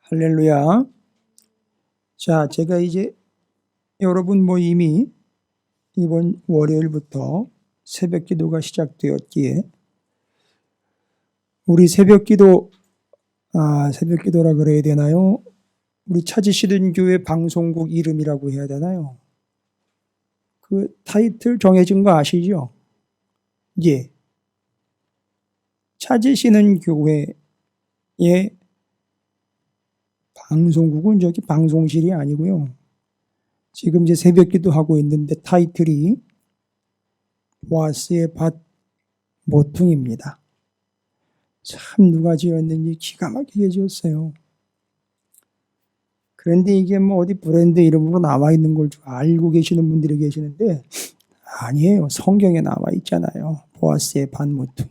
할렐루야. 자, 제가 이제 여러분 이미 이번 월요일부터 새벽 기도가 시작되었기에 우리 새벽 기도라 그래야 되나요? 우리 찾으시는 교회 방송국 이름이라고 해야 되나요? 그 타이틀 정해진 거 아시죠? 예. 찾으시는 교회의 방송국은 저기 방송실이 아니고요. 지금 이제 새벽 기도하고 있는데 타이틀이 보아스의 밭 모퉁입니다. 참 누가 지었는지 기가 막히게 지었어요. 그런데 이게 어디 브랜드 이름으로 나와 있는 걸 알고 계시는 분들이 계시는데 아니에요. 성경에 나와 있잖아요. 보아스의 밭 모퉁이.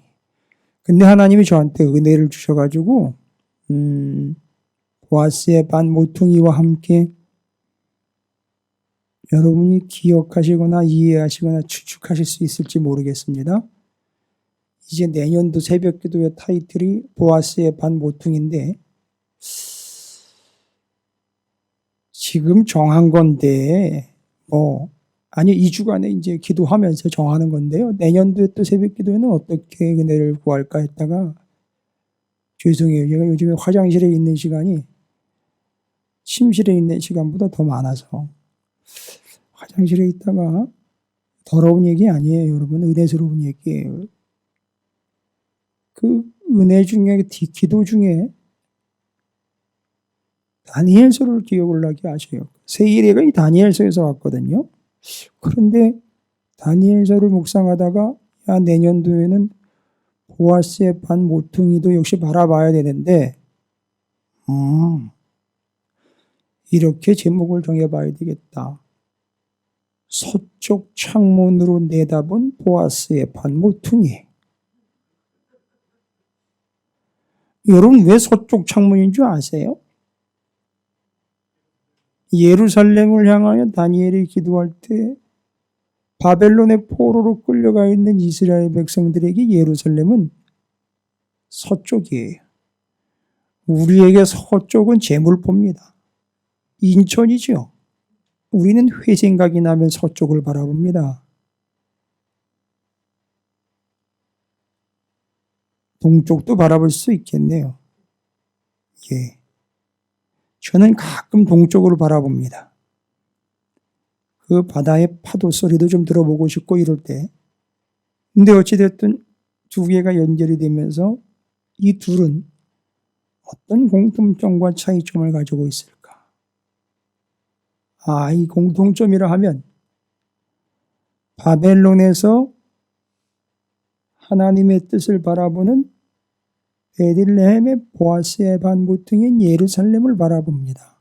근데 하나님이 저한테 은혜를 주셔가지고 보아스의 밭 모퉁이와 함께 여러분이 기억하시거나 이해하시거나 추측하실 수 있을지 모르겠습니다. 이제 내년도 새벽 기도의 타이틀이 보아스의 밭 모퉁인데 지금 정한 건데 2주간에 이제 기도하면서 정하는 건데요. 내년도에 또 새벽 기도에는 어떻게 은혜를 구할까 했다가 죄송해요. 제가 요즘에 화장실에 있는 시간이 침실에 있는 시간보다 더 많아서 화장실에 있다가 더러운 얘기 아니에요. 여러분 은혜스러운 얘기예요. 그 은혜 중에 기도 중에 다니엘서를 기억을 하게 하셔요. 세일회가 이 다니엘서에서 왔거든요. 그런데 다니엘서를 묵상하다가 내년도에는 보아스의 밭 모퉁이도 역시 바라봐야 되는데 이렇게 제목을 정해봐야 되겠다. 서쪽 창문으로 내다본 보아스의 밭 모퉁이. 여러분 왜 서쪽 창문인 줄 아세요? 예루살렘을 향하여 다니엘이 기도할 때 바벨론의 포로로 끌려가 있는 이스라엘 백성들에게 예루살렘은 서쪽이에요. 우리에게 서쪽은 제물포입니다. 인천이죠. 우리는 회 생각이 나면 서쪽을 바라봅니다. 동쪽도 바라볼 수 있겠네요. 예. 저는 가끔 동쪽으로 바라봅니다. 그 바다의 파도 소리도 좀 들어보고 싶고 이럴 때. 근데 어찌됐든 두 개가 연결이 되면서 이 둘은 어떤 공통점과 차이점을 가지고 있을까? 이 공통점이라 하면 바벨론에서 하나님의 뜻을 바라보는 베들레헴의 보아스의 밭 모퉁이인 예루살렘을 바라봅니다.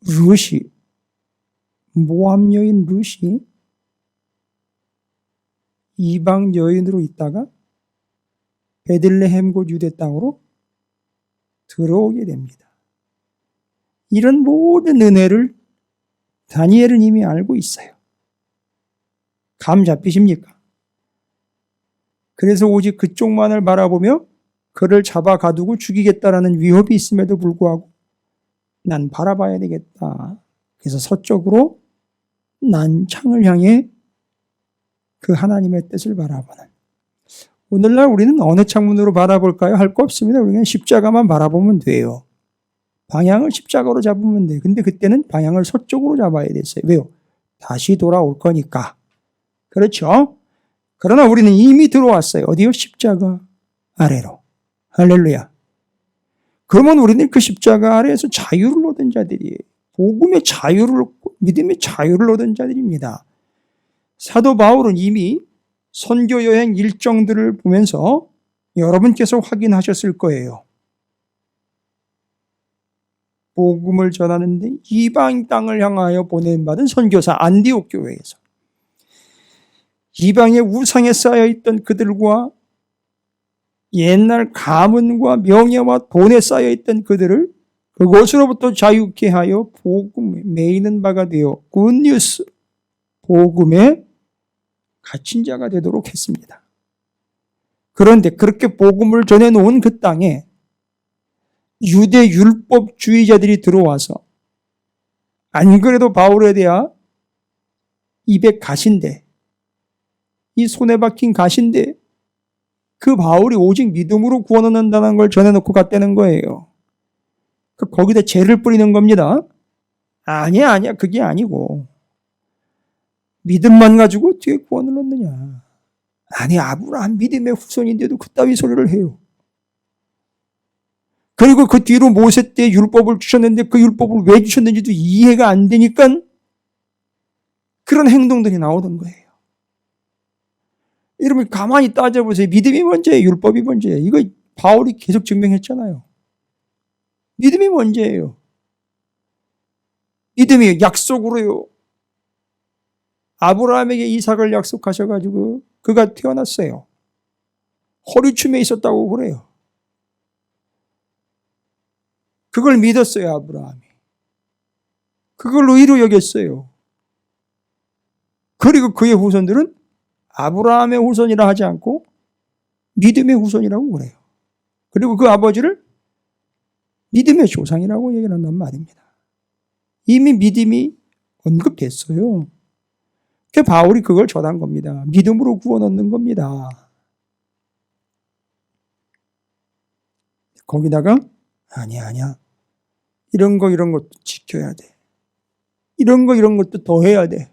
룻이 모압 여인 룻이 이방 여인으로 있다가 베들레헴 곧 유대 땅으로 들어오게 됩니다. 이런 모든 은혜를 다니엘은 이미 알고 있어요. 감 잡히십니까? 그래서 오직 그쪽만을 바라보며 그를 잡아 가두고 죽이겠다라는 위협이 있음에도 불구하고 난 바라봐야 되겠다. 그래서 서쪽으로 난창을 향해 그 하나님의 뜻을 바라보는. 오늘날 우리는 어느 창문으로 바라볼까요? 할 거 없습니다. 우리는 십자가만 바라보면 돼요. 방향을 십자가로 잡으면 돼요. 근데 그때는 방향을 서쪽으로 잡아야 됐어요. 왜요? 다시 돌아올 거니까. 그렇죠? 그러나 우리는 이미 들어왔어요. 어디요? 십자가 아래로. 할렐루야. 그러면 우리는 그 십자가 아래에서 자유를 얻은 자들이에요. 복음의 자유를 얻고 믿음의 자유를 얻은 자들입니다. 사도 바울은 이미 선교 여행 일정들을 보면서 여러분께서 확인하셨을 거예요. 복음을 전하는데 이방 땅을 향하여 보냄받은 선교사 안디옥 교회에서 이방의 우상에 쌓여있던 그들과 옛날 가문과 명예와 돈에 쌓여있던 그들을 그것으로부터 자유케 하여 복음에 매이는 바가 되어 굿뉴스, 복음에 갇힌 자가 되도록 했습니다. 그런데 그렇게 복음을 전해놓은 그 땅에 유대 율법주의자들이 들어와서 안 그래도 바울에 대하 입에 가신데, 이 손에 박힌 가신데 그 바울이 오직 믿음으로 구원을 얻는다는 걸 전해놓고 갔다는 거예요. 거기다 죄를 뿌리는 겁니다. 아니야 그게 아니고 믿음만 가지고 어떻게 구원을 얻느냐. 아니 아브라함 믿음의 후손인데도 그따위 소리를 해요. 그리고 그 뒤로 모세 때 율법을 주셨는데 그 율법을 왜 주셨는지도 이해가 안 되니까 그런 행동들이 나오는 거예요. 여러분 가만히 따져보세요. 믿음이 먼저예요? 율법이 먼저예요? 이거 바울이 계속 증명했잖아요. 믿음이 먼저예요. 믿음이 약속으로요. 아브라함에게 이삭을 약속하셔가지고 그가 태어났어요. 허리춤에 있었다고 그래요. 그걸 믿었어요, 아브라함이. 그걸 의로 여겼어요. 그리고 그의 후손들은 아브라함의 후손이라 하지 않고 믿음의 후손이라고 그래요. 그리고 그 아버지를 믿음의 조상이라고 얘기를 한단 말입니다. 이미 믿음이 언급됐어요. 그 바울이 그걸 전한 겁니다. 믿음으로 구원 얻는 겁니다. 거기다가 아니야. 이런 것도 지켜야 돼. 이런 것도 더 해야 돼.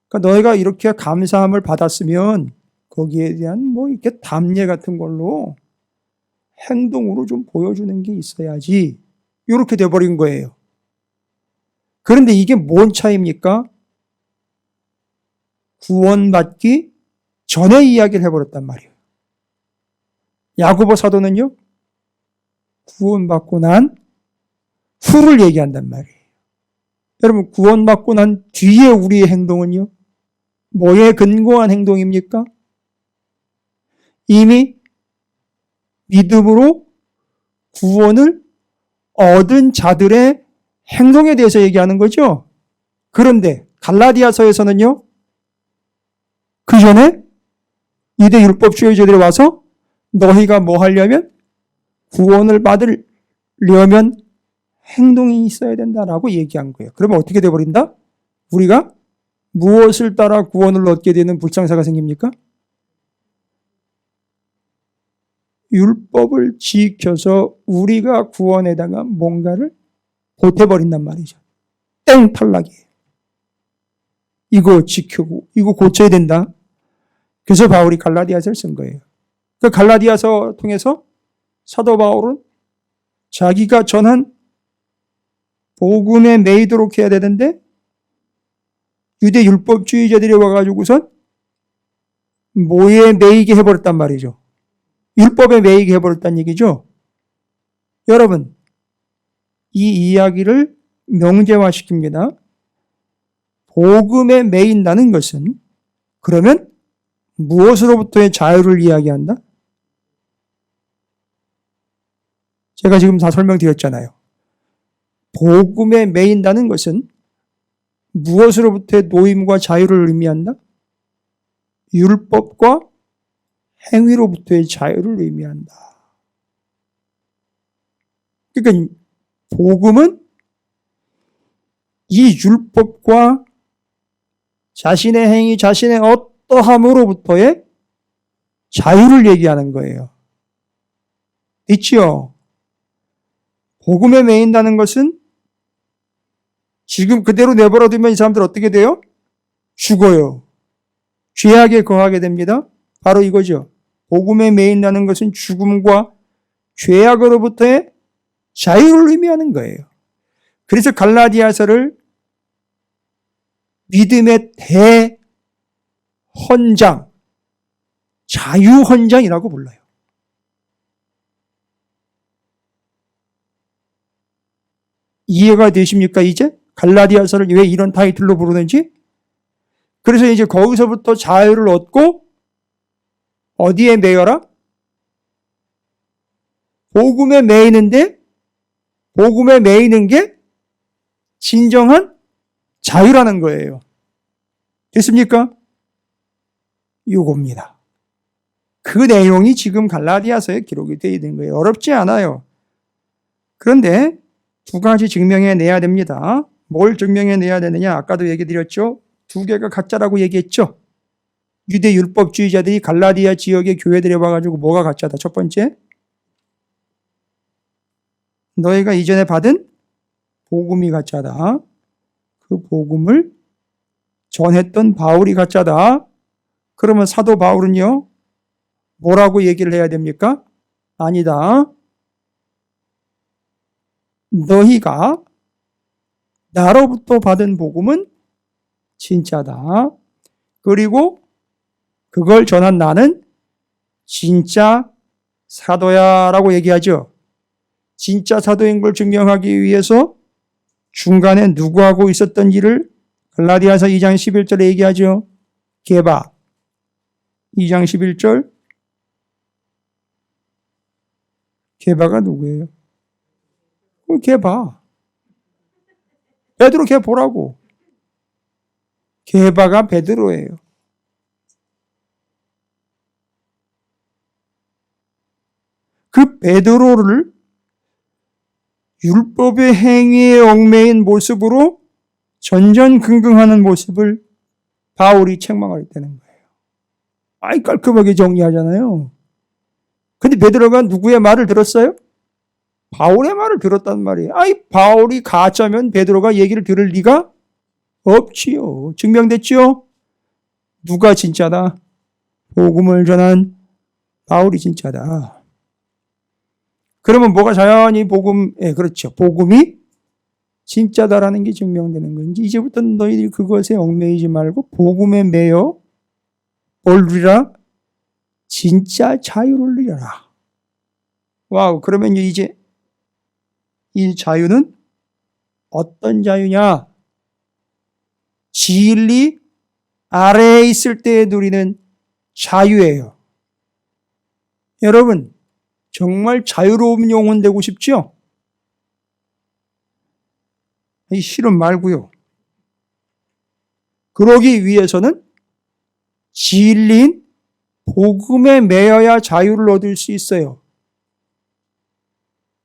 그러니까 너희가 이렇게 감사함을 받았으면 거기에 대한 이렇게 담례 같은 걸로 행동으로 좀 보여주는 게 있어야지. 이렇게 돼버린 거예요. 그런데 이게 뭔 차이입니까? 구원받기 전에 이야기를 해버렸단 말이에요. 야고보 사도는요, 구원받고 난 후를 얘기한단 말이에요. 여러분, 구원받고 난 뒤에 우리의 행동은요, 뭐에 근거한 행동입니까? 이미 믿음으로 구원을 얻은 자들의 행동에 대해서 얘기하는 거죠. 그런데 갈라디아서에서는요, 그 전에 유대 율법주의자들이 와서 너희가 뭐 하려면 구원을 받으려면 행동이 있어야 된다라고 얘기한 거예요. 그러면 어떻게 돼버린다? 우리가 무엇을 따라 구원을 얻게 되는 불상사가 생깁니까? 율법을 지켜서 우리가 구원에다가 뭔가를 보태버린단 말이죠. 땡 탈락이에요. 이거 지키고 이거 고쳐야 된다. 그래서 바울이 갈라디아서를 쓴 거예요. 그 갈라디아서 통해서 사도 바울은 자기가 전한 복음에 매이도록 해야 되는데 유대 율법주의자들이 와가지고선 뭐에 매이게 해버렸단 말이죠. 율법에 매이게 해버렸단 얘기죠. 여러분, 이 이야기를 명제화시킵니다. 복음에 매인다는 것은 그러면 무엇으로부터의 자유를 이야기한다? 제가 지금 다 설명드렸잖아요. 복음에 매인다는 것은 무엇으로부터의 노임과 자유를 의미한다? 율법과 행위로부터의 자유를 의미한다. 그러니까 복음은 이 율법과 자신의 행위, 자신의 어떠함으로부터의 자유를 얘기하는 거예요. 있지요? 복음에 매인다는 것은 지금 그대로 내버려두면 이 사람들 어떻게 돼요? 죽어요. 죄악에 거하게 됩니다. 바로 이거죠. 복음에 매인다는 것은 죽음과 죄악으로부터의 자유를 의미하는 거예요. 그래서 갈라디아서를 믿음의 대헌장, 자유헌장이라고 불러요. 이해가 되십니까, 이제? 갈라디아서를 왜 이런 타이틀로 부르는지? 그래서 이제 거기서부터 자유를 얻고 어디에 매여라? 복음에 매이는데 복음에 매이는 게 진정한 자유라는 거예요. 됐습니까? 요겁니다. 그 내용이 지금 갈라디아서에 기록이 되어 있는 거예요. 어렵지 않아요. 그런데 두 가지 증명해내야 됩니다. 뭘 증명해내야 되느냐? 아까도 얘기 드렸죠. 두 개가 가짜라고 얘기했죠. 유대 율법주의자들이 갈라디아 지역의 교회들에 와가지고 뭐가 가짜다? 첫 번째, 너희가 이전에 받은 복음이 가짜다. 그 복음을 전했던 바울이 가짜다. 그러면 사도 바울은요, 뭐라고 얘기를 해야 됩니까? 아니다. 너희가 나로부터 받은 복음은 진짜다. 그리고 그걸 전한 나는 진짜 사도야 라고 얘기하죠. 진짜 사도인 걸 증명하기 위해서 중간에 누구하고 있었던 일을 갈라디아서 2장 11절에 얘기하죠. 게바 2장 11절. 게바가 누구예요? 게바. 베드로 걔 보라고. 게바가 베드로예요. 그 베드로를 율법의 행위에 얽매인 모습으로 전전긍긍하는 모습을 바울이 책망할 때는 거예요. 아이 깔끔하게 정리하잖아요. 근데 베드로가 누구의 말을 들었어요? 바울의 말을 들었단 말이에요. 아이 바울이 가짜면 베드로가 얘기를 들을 리가 없지요. 증명됐죠? 누가 진짜다? 복음을 전한 바울이 진짜다. 그러면 뭐가 자연히 그렇죠. 복음이 진짜다라는 게 증명되는 건지, 이제부터는 너희들이 그것에 얽매이지 말고 복음에 매여 뭘 누리라? 진짜 자유를 누려라. 와우, 그러면 이제 이 자유는 어떤 자유냐? 진리 아래에 있을 때 누리는 자유예요. 여러분, 정말 자유로운 영혼 되고 싶죠? 실은 말고요. 그러기 위해서는 진리인 복음에 매여야 자유를 얻을 수 있어요.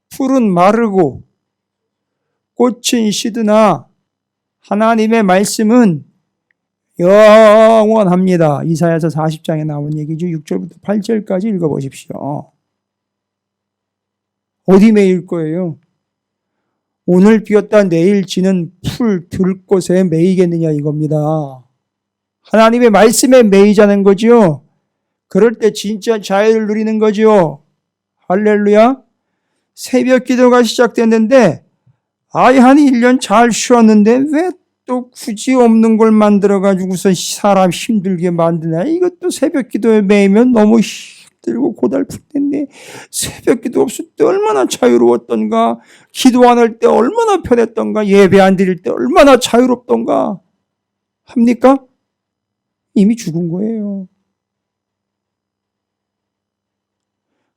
풀은 마르고 꽃은 시드나 하나님의 말씀은 영원합니다. 이사야서 40장에 나온 얘기죠. 6절부터 8절까지 읽어보십시오. 어디 매일 거예요? 오늘 비었다 내일 지는 풀 들꽃에 매이겠느냐 이겁니다. 하나님의 말씀에 매이자는 거죠. 그럴 때 진짜 자유를 누리는 거죠. 할렐루야. 새벽 기도가 시작됐는데 아예 한 1년 잘 쉬었는데 왜 또 굳이 없는 걸 만들어가지고서 사람 힘들게 만드냐. 이것도 새벽 기도에 매이면 너무 힘들고 고달플 텐데 새벽 기도 없을 때 얼마나 자유로웠던가, 기도 안 할 때 얼마나 편했던가, 예배 안 드릴 때 얼마나 자유롭던가 합니까? 이미 죽은 거예요.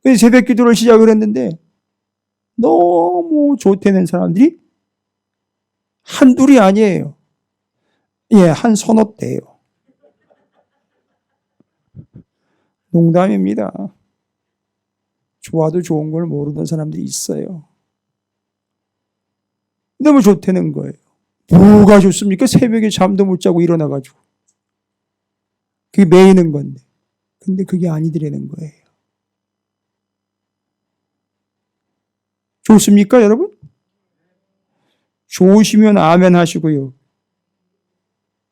그래서 새벽 기도를 시작을 했는데 너무 좋다는 사람들이 한둘이 아니에요. 예, 한 서너 대요. 농담입니다. 좋아도 좋은 걸 모르는 사람들이 있어요. 너무 좋다는 거예요. 뭐가 좋습니까? 새벽에 잠도 못 자고 일어나가지고. 그게 매이는 건데. 근데 그게 아니더라는 거예요. 좋습니까, 여러분? 좋으시면 아멘 하시고요.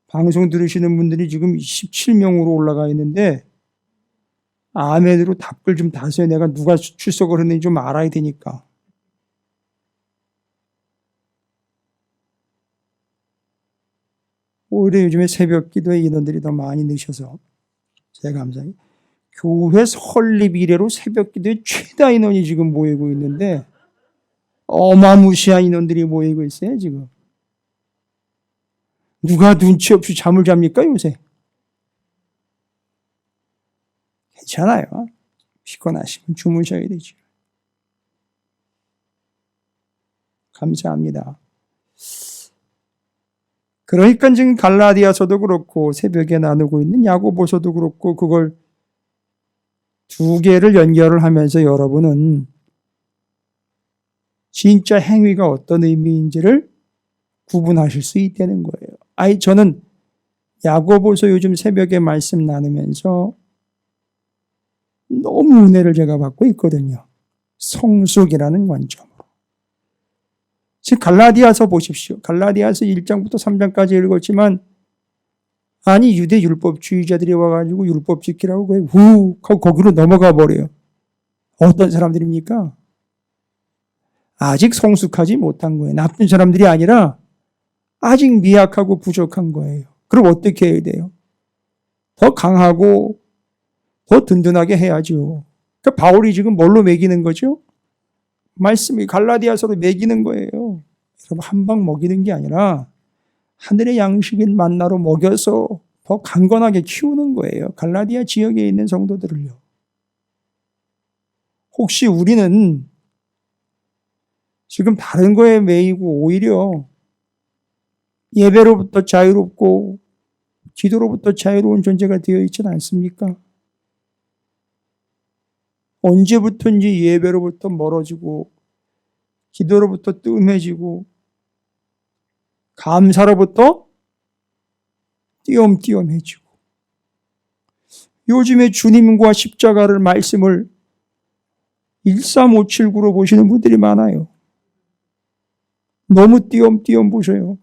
방송 들으시는 분들이 지금 17명으로 올라가 있는데 아멘으로 답글 좀 다세요. 내가 누가 출석을 했는지 좀 알아야 되니까. 오히려 요즘에 새벽 기도에 인원들이 더 많이 넣으셔서 제가 감사해요. 교회 설립 이래로 새벽 기도에 최다 인원이 지금 모이고 있는데 어마무시한 인원들이 모이고 있어요, 지금. 누가 눈치 없이 잠을 잡니까, 요새? 괜찮아요. 피곤하시면 주무셔야 되죠. 감사합니다. 그러니까 지금 갈라디아서도 그렇고 새벽에 나누고 있는 야고보서도 그렇고 그걸 두 개를 연결을 하면서 여러분은 진짜 행위가 어떤 의미인지를 구분하실 수 있다는 거예요. 저는 야고보서 요즘 새벽에 말씀 나누면서 너무 은혜를 제가 받고 있거든요. 성숙이라는 관점으로. 지금 갈라디아서 보십시오. 갈라디아서 1장부터 3장까지 읽었지만 유대 율법주의자들이 와가지고 율법 지키라고 그냥 후 하고 거기로 넘어가 버려요. 어떤 사람들입니까? 아직 성숙하지 못한 거예요. 나쁜 사람들이 아니라 아직 미약하고 부족한 거예요. 그럼 어떻게 해야 돼요? 더 강하고 더 든든하게 해야죠. 그러니까 바울이 지금 뭘로 먹이는 거죠? 말씀이 갈라디아서로 먹이는 거예요. 여러분 한 방 먹이는 게 아니라 하늘의 양식인 만나로 먹여서 더 강건하게 키우는 거예요. 갈라디아 지역에 있는 성도들을요. 혹시 우리는 지금 다른 거에 매이고 오히려 예배로부터 자유롭고 기도로부터 자유로운 존재가 되어 있지는 않습니까? 언제부턴지 예배로부터 멀어지고 기도로부터 뜸해지고 감사로부터 띄엄띄엄해지고 요즘에 주님과 십자가를 말씀을 13579로 보시는 분들이 많아요. 너무 띄엄띄엄 보셔요.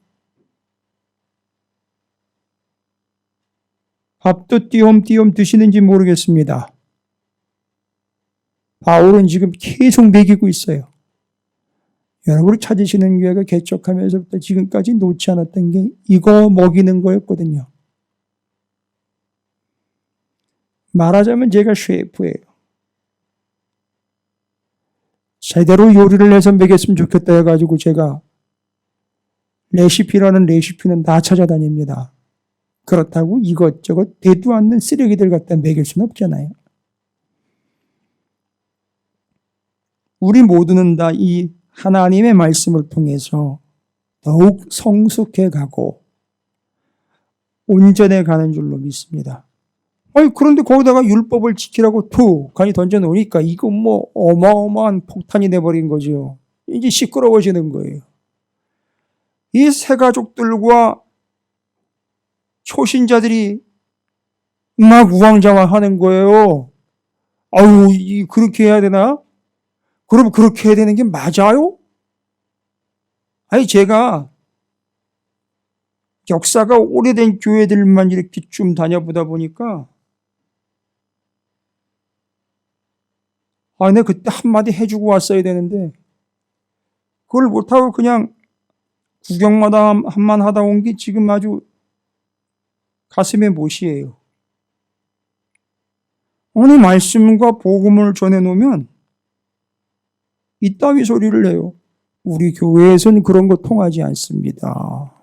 밥도 띄엄띄엄 드시는지 모르겠습니다. 바울은 지금 계속 먹이고 있어요. 여러분을 찾으시는 교회가 개척하면서부터 지금까지 놓지 않았던 게 이거 먹이는 거였거든요. 말하자면 제가 셰프예요. 제대로 요리를 해서 먹였으면 좋겠다 해가지고 제가 레시피라는 레시피는 다 찾아다닙니다. 그렇다고 이것저것 되도 않는 쓰레기들 갖다 먹일 수는 없잖아요. 우리 모두는 다 이 하나님의 말씀을 통해서 더욱 성숙해 가고 온전해 가는 줄로 믿습니다. 그런데 거기다가 율법을 지키라고 툭하니 던져놓으니까 이거 뭐 어마어마한 폭탄이 돼버린 거죠. 이제 시끄러워지는 거예요. 이 새 가족들과 초신자들이 막 우왕좌왕하는 거예요. 그렇게 해야 되나? 그럼 그렇게 해야 되는 게 맞아요? 제가 역사가 오래된 교회들만 이렇게 좀 다녀보다 보니까 내가 그때 한마디 해주고 왔어야 되는데 그걸 못하고 그냥 구경만 하다 온 게 지금 아주 가슴에 못이에요. 말씀과 복음을 전해놓으면 이따위 소리를 해요. 우리 교회에서는 그런 거 통하지 않습니다.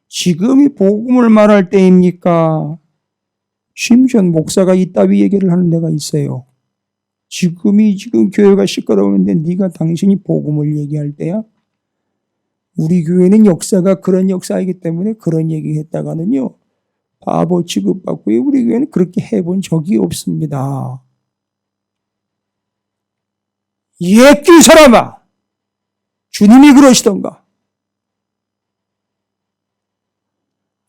지금이 복음을 말할 때입니까? 심지어 목사가 이따위 얘기를 하는 데가 있어요. 지금 교회가 시끄러우는데 네가 당신이 복음을 얘기할 때야? 우리 교회는 역사가 그런 역사이기 때문에 그런 얘기했다가는요. 바보 취급받고 우리 교회는 그렇게 해본 적이 없습니다. 예끼 사람아! 주님이 그러시던가.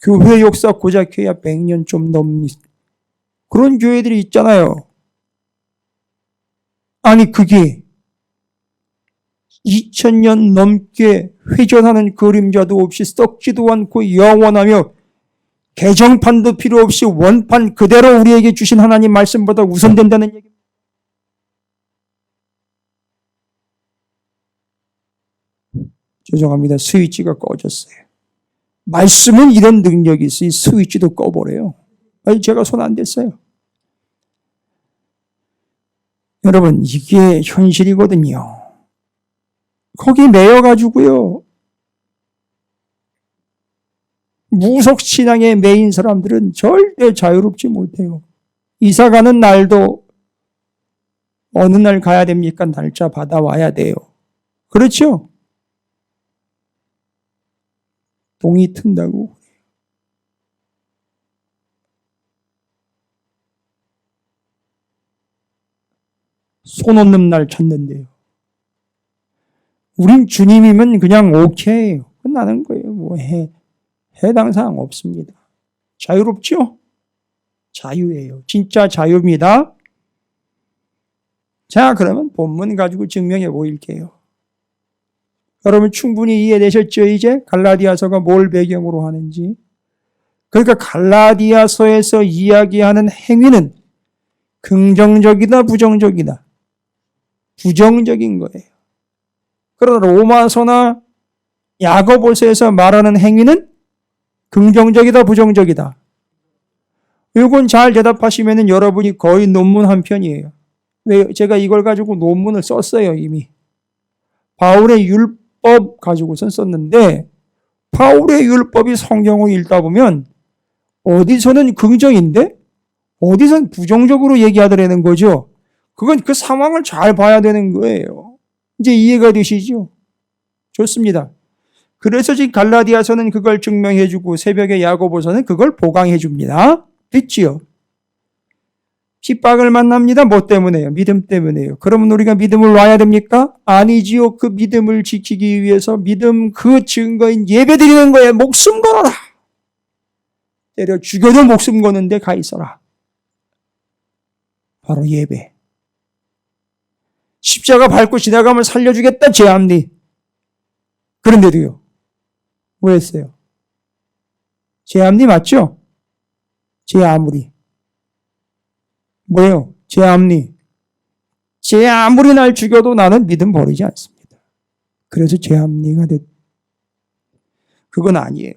교회 역사 고작 해야 100년 좀 넘는 그런 교회들이 있잖아요. 그게 2000년 넘게 회전하는 그림자도 없이 썩지도 않고 영원하며 개정판도 필요 없이 원판 그대로 우리에게 주신 하나님 말씀보다 우선된다는 얘기입니다. 죄송합니다. 스위치가 꺼졌어요. 말씀은 이런 능력이 있어요. 스위치도 꺼버려요. 제가 손 안 댔어요. 여러분 이게 현실이거든요. 거기 매여가지고요. 무속신앙에 매인 사람들은 절대 자유롭지 못해요. 이사 가는 날도 어느 날 가야 됩니까? 날짜 받아와야 돼요. 그렇죠? 동이 튼다고. 손 없는 날 찾는데요. 우린 주님이면 그냥 오케이 끝나는 거예요. 뭐 해당 사항 없습니다. 자유롭죠? 자유예요. 진짜 자유입니다. 자, 그러면 본문 가지고 증명해 보일게요. 여러분 충분히 이해되셨죠? 이제 갈라디아서가 뭘 배경으로 하는지. 그러니까 갈라디아서에서 이야기하는 행위는 긍정적이다, 부정적이다. 부정적인 거예요. 그러나 로마서나 야고보서에서 말하는 행위는 긍정적이다, 부정적이다. 이건 잘 대답하시면 여러분이 거의 논문 한 편이에요. 왜? 제가 이걸 가지고 논문을 썼어요, 이미. 바울의 율법 가지고선 썼는데, 바울의 율법이 성경을 읽다 보면 어디서는 긍정인데 어디서는 부정적으로 얘기하더라는 거죠. 그건 그 상황을 잘 봐야 되는 거예요. 이제 이해가 되시죠? 좋습니다. 그래서 지금 갈라디아서는 그걸 증명해주고 새벽에 야고보서는 그걸 보강해줍니다. 됐지요? 핍박을 만납니다. 뭐 때문에요? 믿음 때문에요. 그러면 우리가 믿음을 놔야 됩니까? 아니지요. 그 믿음을 지키기 위해서 믿음 그 증거인 예배 드리는 거에 목숨 걸어라. 때려 죽여도 목숨 거는데 가 있어라. 바로 예배. 십자가 밟고 지나가면 살려주겠다. 제 앞니. 그런데도요. 뭐 했어요? 제 앞니 맞죠? 제 아무리. 뭐예요? 제 앞니. 제 아무리 날 죽여도 나는 믿음 버리지 않습니다. 그래서 제 앞니가 됐. 그건 아니에요.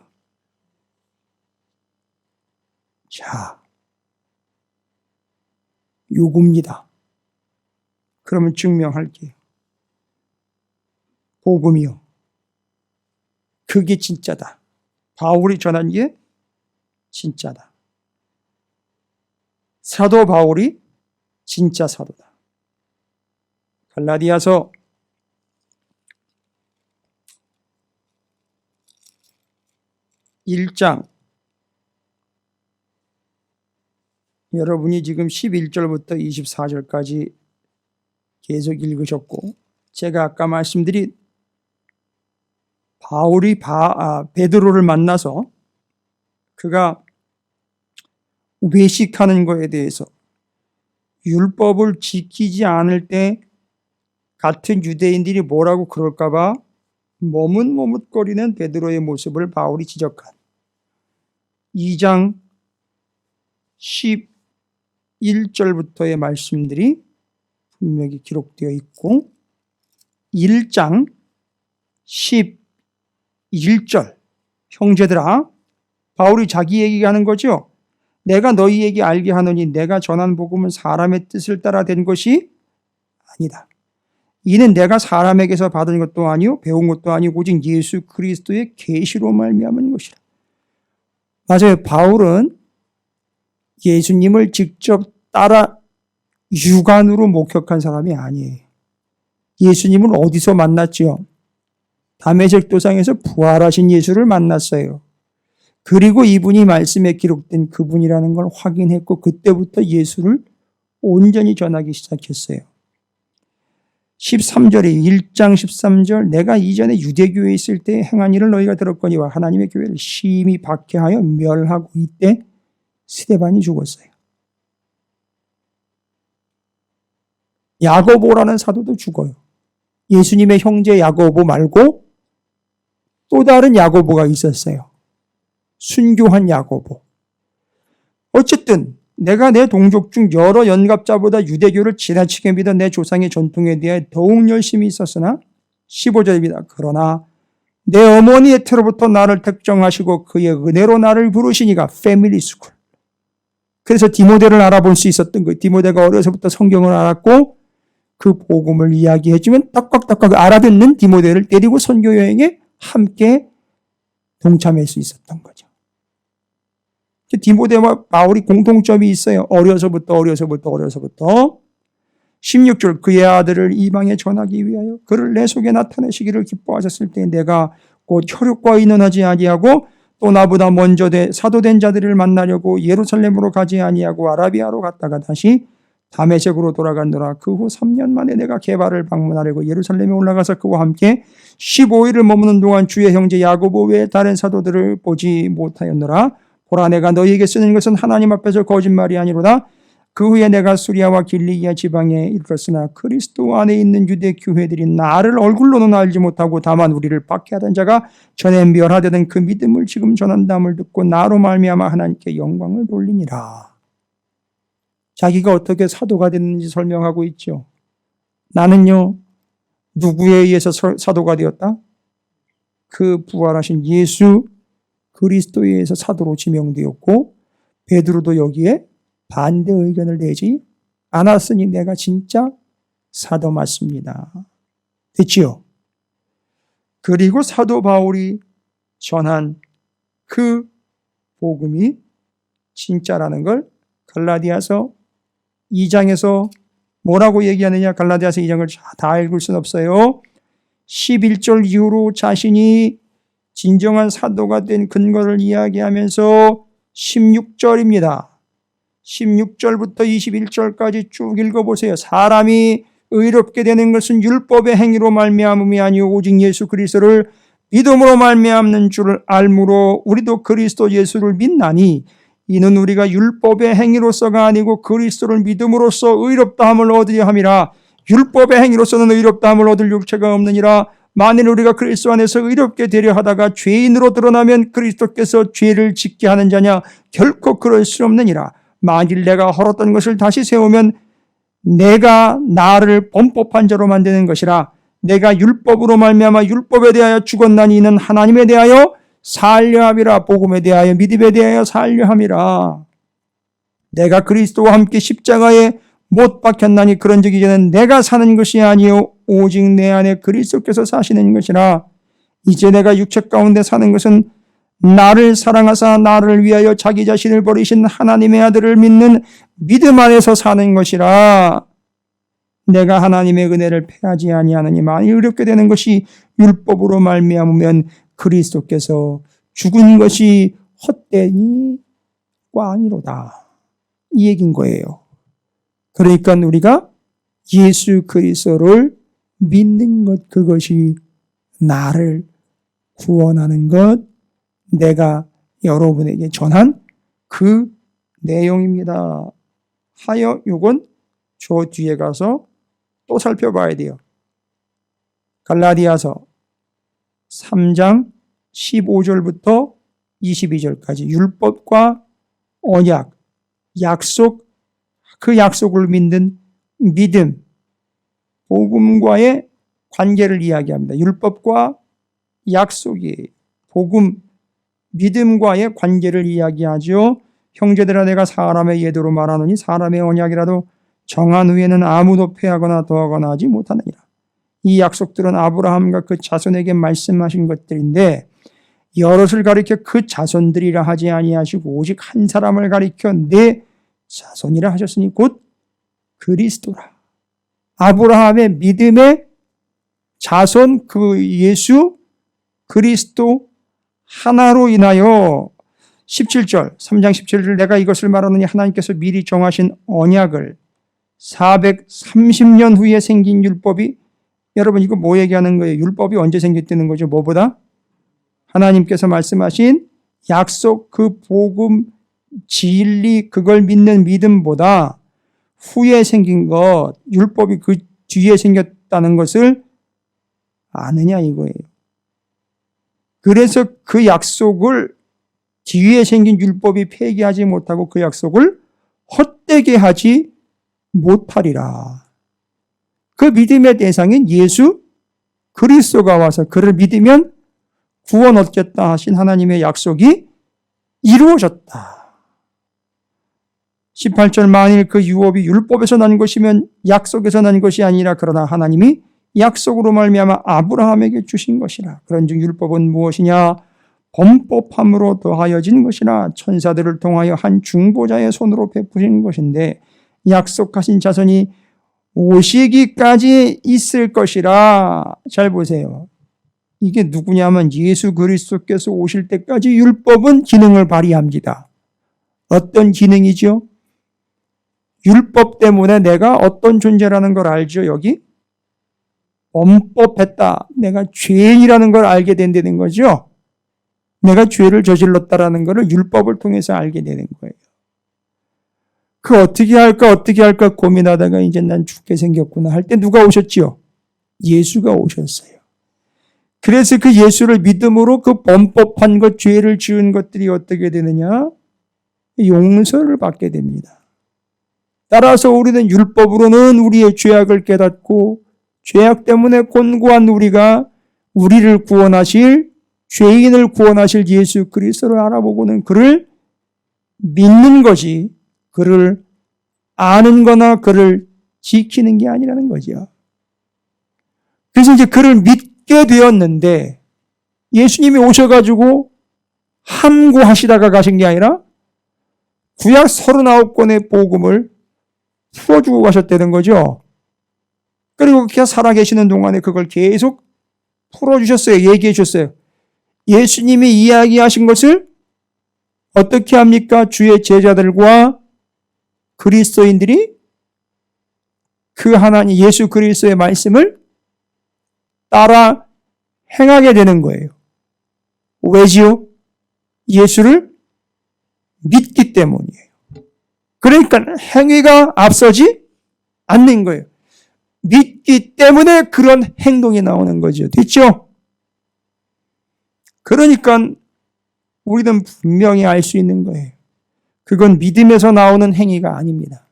자, 요구입니다. 그러면 증명할게요. 복음이요. 그게 진짜다. 바울이 전한 게 진짜다. 사도 바울이 진짜 사도다. 갈라디아서 1장 여러분이 지금 11절부터 24절까지 계속 읽으셨고 제가 아까 말씀드린 바울이 베드로를 만나서 그가 외식하는 것에 대해서 율법을 지키지 않을 때 같은 유대인들이 뭐라고 그럴까 봐 머뭇머뭇거리는 베드로의 모습을 바울이 지적한 2장 11절부터의 말씀들이 분명히 기록되어 있고 1장 11절 형제들아 바울이 자기 얘기하는 거죠. 내가 너희에게 알게 하노니 내가 전한 복음은 사람의 뜻을 따라 된 것이 아니다. 이는 내가 사람에게서 받은 것도 아니요 배운 것도 아니고 오직 예수 그리스도의 계시로 말미암은 것이라. 맞아요. 바울은 예수님을 직접 따라 육안으로 목격한 사람이 아니에요. 예수님을 어디서 만났죠? 다메섹 도상에서 부활하신 예수를 만났어요. 그리고 이분이 말씀에 기록된 그분이라는 걸 확인했고 그때부터 예수를 온전히 전하기 시작했어요. 13절에 1장 13절 내가 이전에 유대교회에 있을 때 행한 일을 너희가 들었거니와 하나님의 교회를 심히 박해하여 멸하고 이때 스데반이 죽었어요. 야고보라는 사도도 죽어요. 예수님의 형제 야고보 말고 또 다른 야고보가 있었어요. 순교한 야고보. 어쨌든 내가 내 동족 중 여러 연갑자보다 유대교를 지나치게 믿어 내 조상의 전통에 대해 더욱 열심히 있었으나 15절입니다. 그러나 내 어머니의 태로부터 나를 택정하시고 그의 은혜로 나를 부르시니가 패밀리 스쿨. 그래서 디모데를 알아볼 수 있었던 거예요. 디모데가 어려서부터 성경을 알았고 그 복음을 이야기해주면 딱딱딱딱 알아듣는 디모데를 데리고 선교 여행에 함께 동참할 수 있었던 거죠. 디모데와 바울이 공통점이 있어요. 어려서부터 16절 그의 아들을 이방에 전하기 위하여 그를 내 속에 나타내시기를 기뻐하셨을 때 내가 곧 혈육과 의논하지 아니하고 또 나보다 먼저 사도된 자들을 만나려고 예루살렘으로 가지 아니하고 아라비아로 갔다가 다시 다메섹으로 돌아가노라. 그 후 3년 만에 내가 게바를 방문하려고 예루살렘에 올라가서 그와 함께 15일을 머무는 동안 주의 형제 야고보 외에 다른 사도들을 보지 못하였노라. 보라, 내가 너희에게 쓰는 것은 하나님 앞에서 거짓말이 아니로다. 그 후에 내가 수리아와 길리기아 지방에 이르렀으나 그리스도 안에 있는 유대 교회들이 나를 얼굴로는 알지 못하고 다만 우리를 박해하던 자가 전에 멸하되던 그 믿음을 지금 전한다함을 듣고 나로 말미암아 하나님께 영광을 돌리니라. 자기가 어떻게 사도가 됐는지 설명하고 있죠. 나는요, 누구에 의해서 사도가 되었다? 그 부활하신 예수 그리스도에 의해서 사도로 지명되었고, 베드로도 여기에 반대 의견을 내지 않았으니 내가 진짜 사도 맞습니다. 됐지요? 그리고 사도 바울이 전한 그 복음이 진짜라는 걸 갈라디아서 2장에서 뭐라고 얘기하느냐? 갈라디아서 2장을 다 읽을 수는 없어요. 11절 이후로 자신이 진정한 사도가 된 근거를 이야기하면서 16절입니다. 16절부터 21절까지 쭉 읽어보세요. 사람이 의롭게 되는 것은 율법의 행위로 말미암음이 아니요 오직 예수 그리스도를 믿음으로 말미암는 줄을 알므로 우리도 그리스도 예수를 믿나니 이는 우리가 율법의 행위로서가 아니고 그리스도를 믿음으로써 의롭다함을 얻으려 함이라. 율법의 행위로서는 의롭다함을 얻을 육체가 없느니라. 만일 우리가 그리스도 안에서 의롭게 되려 하다가 죄인으로 드러나면 그리스도께서 죄를 짓게 하는 자냐? 결코 그럴 수 없느니라. 만일 내가 헐었던 것을 다시 세우면 내가 나를 범법한 자로 만드는 것이라. 내가 율법으로 말미암아 율법에 대하여 죽었나니 이는 하나님에 대하여 살려 함이라. 복음에 대하여 믿음에 대하여 살려 함이라. 내가 그리스도와 함께 십자가에 못 박혔나니 그런즉 이제는 내가 사는 것이 아니요 오직 내 안에 그리스도께서 사시는 것이라. 이제 내가 육체 가운데 사는 것은 나를 사랑하사 나를 위하여 자기 자신을 버리신 하나님의 아들을 믿는 믿음 안에서 사는 것이라. 내가 하나님의 은혜를 패하지 아니하느니 만일 의롭게 되는 것이 율법으로 말미암으면 그리스도께서 죽은 것이 헛되니 꽝이로다. 이 얘기인 거예요. 그러니까 우리가 예수 그리스도를 믿는 것, 그것이 나를 구원하는 것, 내가 여러분에게 전한 그 내용입니다. 하여 요건 저 뒤에 가서 또 살펴봐야 돼요. 갈라디아서 3장 15절부터 22절까지 율법과 언약, 약속, 그 약속을 믿는 믿음, 복음과의 관계를 이야기합니다. 율법과 약속이 복음, 믿음과의 관계를 이야기하죠. 형제들아 내가 사람의 예도로 말하노니 사람의 언약이라도 정한 후에는 아무도 패하거나 더하거나 하지 못하느니라. 이 약속들은 아브라함과 그 자손에게 말씀하신 것들인데 여럿을 가리켜 그 자손들이라 하지 아니하시고 오직 한 사람을 가리켜 내 자손이라 하셨으니 곧 그리스도라. 아브라함의 믿음의 자손 그 예수 그리스도 하나로 인하여 17절 3장 17절 내가 이것을 말하느니 하나님께서 미리 정하신 언약을 430년 후에 생긴 율법이, 여러분 이거 뭐 얘기하는 거예요? 율법이 언제 생겼다는 거죠? 뭐보다? 하나님께서 말씀하신 약속, 그 복음, 진리, 그걸 믿는 믿음보다 후에 생긴 것, 율법이 그 뒤에 생겼다는 것을 아느냐 이거예요. 그래서 그 약속을 뒤에 생긴 율법이 폐기하지 못하고 그 약속을 헛되게 하지 못하리라. 그 믿음의 대상인 예수 그리스도가 와서 그를 믿으면 구원 얻겠다 하신 하나님의 약속이 이루어졌다. 18절 만일 그 유업이 율법에서 난 것이면 약속에서 난 것이 아니라 그러나 하나님이 약속으로 말미암아 아브라함에게 주신 것이라. 그런즉 율법은 무엇이냐? 범법함으로 더하여진 것이나 천사들을 통하여 한 중보자의 손으로 베푸신 것인데 약속하신 자손이 오시기까지 있을 것이라. 잘 보세요. 이게 누구냐면 예수 그리스도께서 오실 때까지 율법은 기능을 발휘합니다. 어떤 기능이죠? 율법 때문에 내가 어떤 존재라는 걸 알죠, 여기? 범법했다. 내가 죄인이라는 걸 알게 된다는 거죠. 내가 죄를 저질렀다라는 것을 율법을 통해서 알게 되는 거예요. 그 어떻게 할까 고민하다가 이제 난 죽게 생겼구나 할 때 누가 오셨지요? 예수가 오셨어요. 그래서 그 예수를 믿음으로 그 범법한 것, 죄를 지은 것들이 어떻게 되느냐? 용서를 받게 됩니다. 따라서 우리는 율법으로는 우리의 죄악을 깨닫고 죄악 때문에 곤고한 우리가 우리를 구원하실, 죄인을 구원하실 예수 그리스도를 알아보고는 그를 믿는 것이 그를 아는 거나 그를 지키는 게 아니라는 거죠. 그래서 이제 그를 믿게 되었는데 예수님이 오셔가지고 함구하시다가 가신 게 아니라 구약 39권의 복음을 풀어주고 가셨다는 거죠. 그리고 그냥 살아계시는 동안에 그걸 계속 풀어주셨어요. 얘기해 주셨어요. 예수님이 이야기하신 것을 어떻게 합니까? 주의 제자들과 그리스도인들이 그 하나님 예수 그리스도의 말씀을 따라 행하게 되는 거예요. 왜지요? 예수를 믿기 때문이에요. 그러니까 행위가 앞서지 않는 거예요. 믿기 때문에 그런 행동이 나오는 거죠. 됐죠? 그러니까 우리는 분명히 알 수 있는 거예요. 그건 믿음에서 나오는 행위가 아닙니다.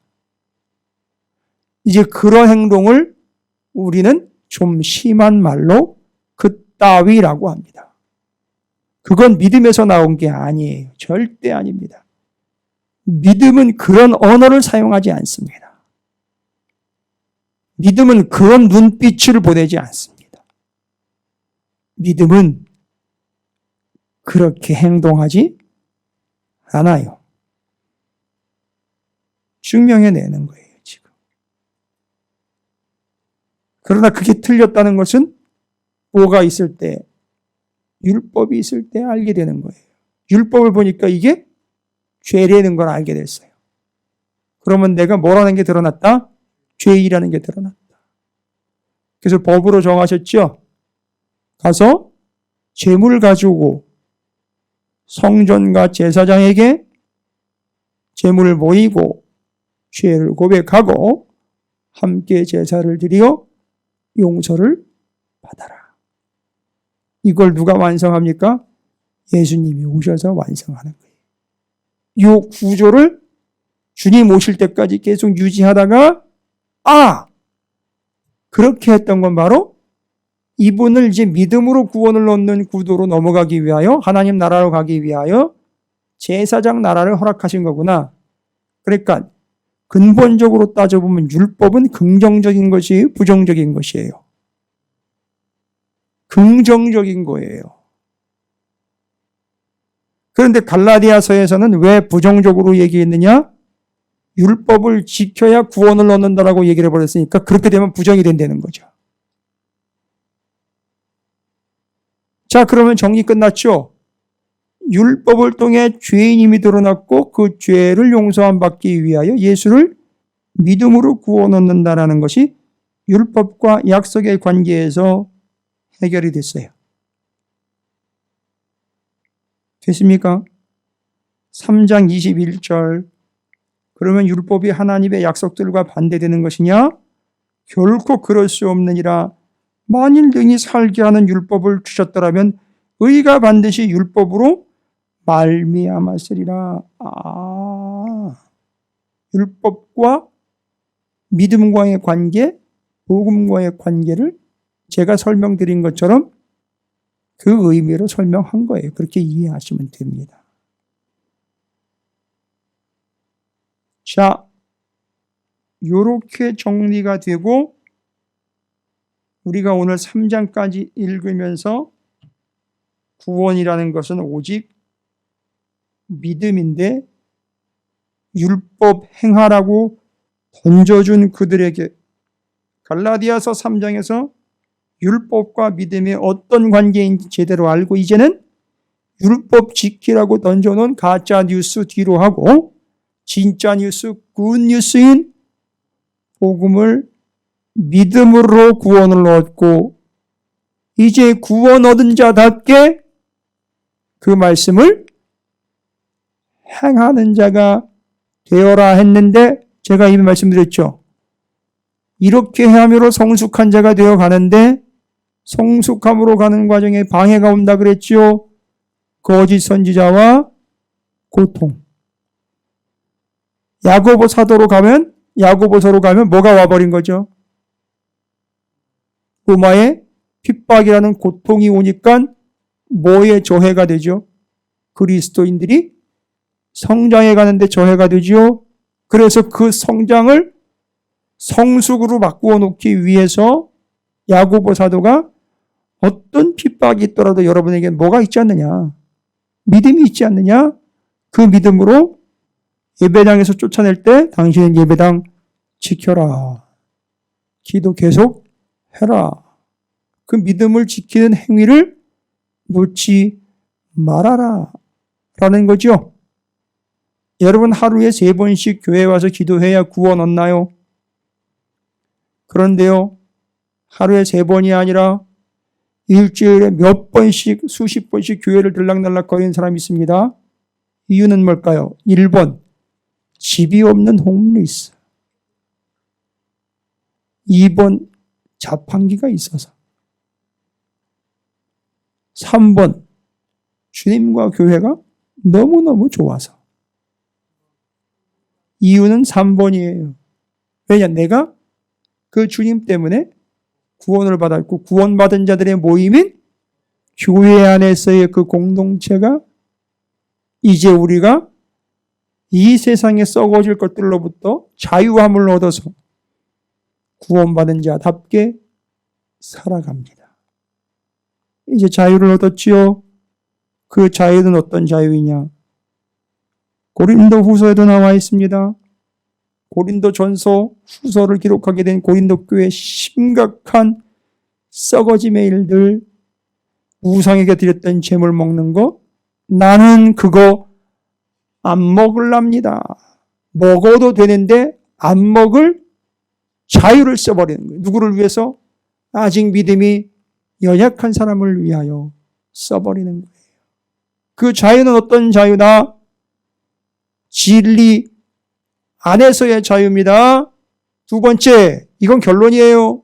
이제 그런 행동을 우리는 좀 심한 말로 그따위라고 합니다. 그건 믿음에서 나온 게 아니에요. 절대 아닙니다. 믿음은 그런 언어를 사용하지 않습니다. 믿음은 그런 눈빛을 보내지 않습니다. 믿음은 그렇게 행동하지 않아요. 증명해내는 거예요, 지금. 그러나 그게 틀렸다는 것은 뭐가 있을 때, 율법이 있을 때 알게 되는 거예요. 율법을 보니까 이게 죄라는 걸 알게 됐어요. 그러면 내가 뭐라는 게 드러났다? 죄이라는 게 드러났다. 그래서 법으로 정하셨죠? 가서 재물을 가지고 성전과 제사장에게 재물을 모이고 죄를 고백하고 함께 제사를 드리어 용서를 받아라. 이걸 누가 완성합니까? 예수님이 오셔서 완성하는 거예요. 이 구조를 주님 오실 때까지 계속 유지하다가 그렇게 했던 건 바로 이분을 이제 믿음으로 구원을 얻는 구도로 넘어가기 위하여 하나님 나라로 가기 위하여 제사장 나라를 허락하신 거구나. 그러니까 근본적으로 따져보면 율법은 긍정적인 것이에요? 부정적인 것이에요? 긍정적인 거예요. 그런데 갈라디아서에서는 왜 부정적으로 얘기했느냐? 율법을 지켜야 구원을 얻는다라고 얘기를 해버렸으니까 그렇게 되면 부정이 된다는 거죠. 자, 그러면 정리 끝났죠? 율법을 통해 죄인임이 드러났고 그 죄를 용서함 받기 위하여 예수를 믿음으로 구원 얻는다라는 것이 율법과 약속의 관계에서 해결이 됐어요. 됐습니까? 3장 21절. 그러면 율법이 하나님의 약속들과 반대되는 것이냐? 결코 그럴 수 없느니라. 만일 능히 살게 하는 율법을 주셨더라면 의가 반드시 율법으로 말미암았으리라. 율법과 믿음과의 관계, 복음과의 관계를 제가 설명드린 것처럼 그 의미로 설명한 거예요. 그렇게 이해하시면 됩니다. 자, 요렇게 정리가 되고 우리가 오늘 3장까지 읽으면서 구원이라는 것은 오직 믿음인데 율법 행하라고 던져준 그들에게 갈라디아서 3장에서 율법과 믿음이 어떤 관계인지 제대로 알고 이제는 율법 지키라고 던져놓은 가짜 뉴스 뒤로 하고 진짜 뉴스, 굿뉴스인 복음을 믿음으로 구원을 얻고 이제 구원 얻은 자답게 그 말씀을 행하는 자가 되어라 했는데 제가 이미 말씀드렸죠. 이렇게 함으로 성숙한 자가 되어 가는데 성숙함으로 가는 과정에 방해가 온다 그랬죠. 거짓 선지자와 고통. 야고보서로 가면 뭐가 와버린 거죠? 로마의 핍박이라는 고통이 오니까 뭐에 저해가 되죠? 그리스도인들이 성장해 가는데 저해가 되죠. 그래서 그 성장을 성숙으로 바꾸어 놓기 위해서 야고보 사도가 어떤 핍박이 있더라도 여러분에게 뭐가 있지 않느냐? 믿음이 있지 않느냐? 그 믿음으로 예배당에서 쫓아낼 때 당신은 예배당 지켜라. 기도 계속 해라. 그 믿음을 지키는 행위를 놓지 말아라. 라는 거죠. 여러분 하루에 3번씩 교회 와서 기도해야 구원 얻나요? 그런데요. 하루에 3번이 아니라 일주일에 몇 번씩 수십 번씩 교회를 들락날락 거리는 사람이 있습니다. 이유는 뭘까요? 1번 집이 없는 홈리스. 2번 자판기가 있어서. 3번 주님과 교회가 너무너무 좋아서. 이유는 3번이에요. 왜냐? 내가 그 주님 때문에 구원을 받았고 구원받은 자들의 모임인 교회 안에서의 그 공동체가 이제 우리가 이 세상에 썩어질 것들로부터 자유함을 얻어서 구원받은 자답게 살아갑니다. 이제 자유를 얻었지요. 그 자유는 어떤 자유이냐? 고린도 후서에도 나와 있습니다. 고린도 전서 후서를 기록하게 된 고린도 교회의 심각한 썩어짐의 일들, 우상에게 드렸던 제물 먹는 거, 나는 그거 안 먹을랍니다. 먹어도 되는데 안 먹을 자유를 써버리는 거예요. 누구를 위해서? 아직 믿음이 연약한 사람을 위하여 써버리는 거예요. 그 자유는 어떤 자유다? 진리 안에서의 자유입니다. 두 번째, 이건 결론이에요.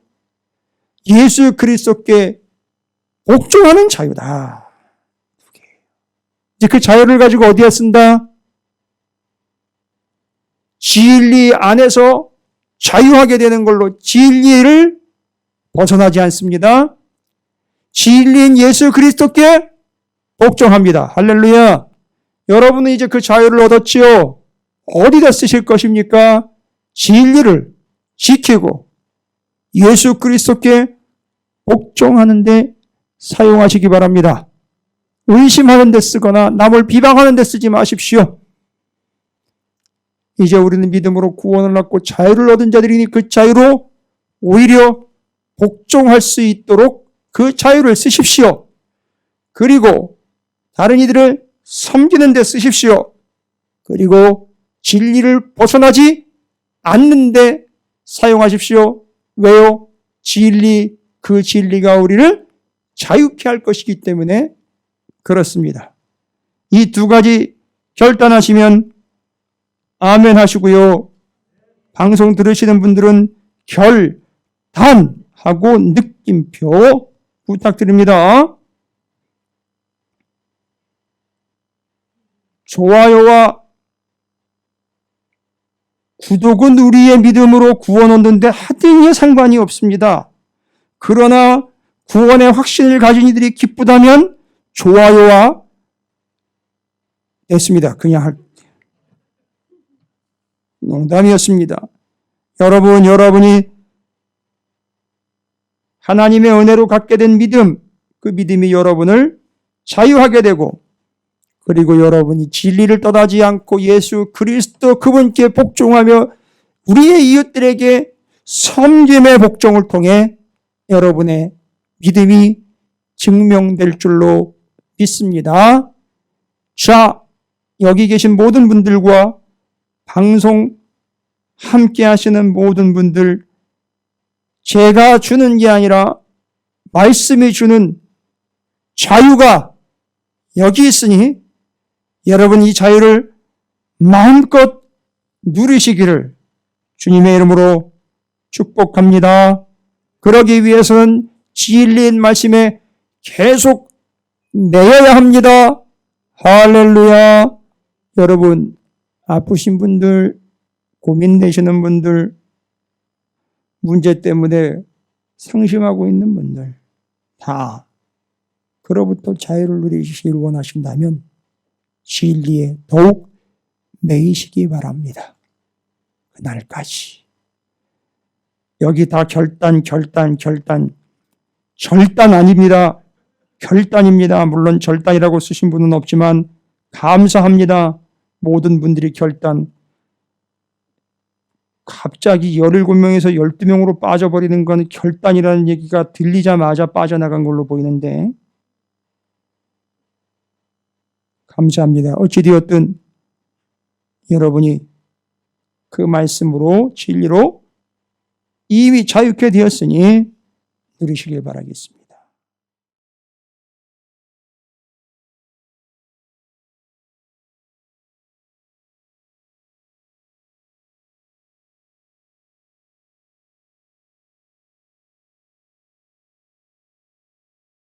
예수 그리스도께 복종하는 자유다. 이제 그 자유를 가지고 어디에 쓴다? 진리 안에서 자유하게 되는 걸로 진리를 벗어나지 않습니다. 진리인 예수 그리스도께 복종합니다. 할렐루야. 여러분은 이제 그 자유를 얻었지요. 어디다 쓰실 것입니까? 진리를 지키고 예수 그리스도께 복종하는 데 사용하시기 바랍니다. 의심하는 데 쓰거나 남을 비방하는 데 쓰지 마십시오. 이제 우리는 믿음으로 구원을 얻고 자유를 얻은 자들이니 그 자유로 오히려 복종할 수 있도록 그 자유를 쓰십시오. 그리고 다른 이들을 섬기는 데 쓰십시오. 그리고 진리를 벗어나지 않는 데 사용하십시오. 왜요? 그 진리가 우리를 자유케 할 것이기 때문에 그렇습니다. 이 두 가지 결단하시면 아멘 하시고요. 방송 들으시는 분들은 결단하고 느낌표 부탁드립니다. 좋아요와 구독은 우리의 믿음으로 구원 얻는데 하등의 상관이 없습니다. 그러나 구원의 확신을 가진 이들이 기쁘다면 좋아요와 됐습니다. 그냥 농담이었습니다. 여러분이 하나님의 은혜로 갖게 된 믿음, 그 믿음이 여러분을 자유하게 되고 그리고 여러분이 진리를 떠나지 않고 예수 그리스도 그분께 복종하며 우리의 이웃들에게 섬김의 복종을 통해 여러분의 믿음이 증명될 줄로 믿습니다. 자, 여기 계신 모든 분들과 방송 함께 하시는 모든 분들, 제가 주는 게 아니라 말씀이 주는 자유가 여기 있으니 여러분 이 자유를 마음껏 누리시기를 주님의 이름으로 축복합니다. 그러기 위해서는 진리의 말씀에 계속 매여야 합니다. 할렐루야. 여러분, 아프신 분들, 고민되시는 분들, 문제 때문에 상심하고 있는 분들 다 그로부터 자유를 누리시길 원하신다면 진리에 더욱 매이시기 바랍니다. 그날까지. 여기 다 결단 아닙니다. 결단입니다. 물론 절단이라고 쓰신 분은 없지만 감사합니다. 모든 분들이 결단. 갑자기 17명에서 12명으로 빠져버리는 건 결단이라는 얘기가 들리자마자 빠져나간 걸로 보이는데 감사합니다. 어찌되었든 여러분이 그 말씀으로 진리로 이미 자유케 되었으니 누리시길 바라겠습니다.